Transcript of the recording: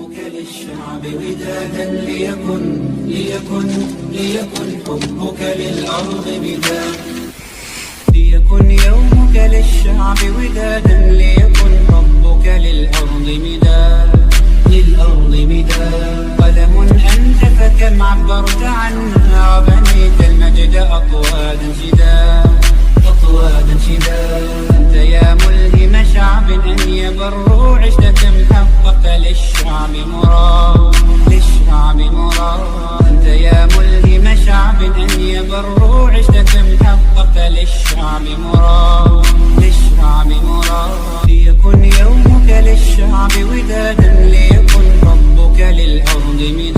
حبك للشعب ودادا ليكن حبك للأرض بداد. ليكن يومك للشعب ودادا ليكن حبك للأرض مداد. قلم أنت فكم عبرت عنها وبنيت المجد أطوادا شداد. أنت يا ملهم شعب أن يبروا عشت كم حققت للشعب مراد. أنت يا ملهم شعب أن يبروا عشت كم حققت للشعب مراد. ليكن يومك للشعب ودادا ليكن حبك للأرض مداد.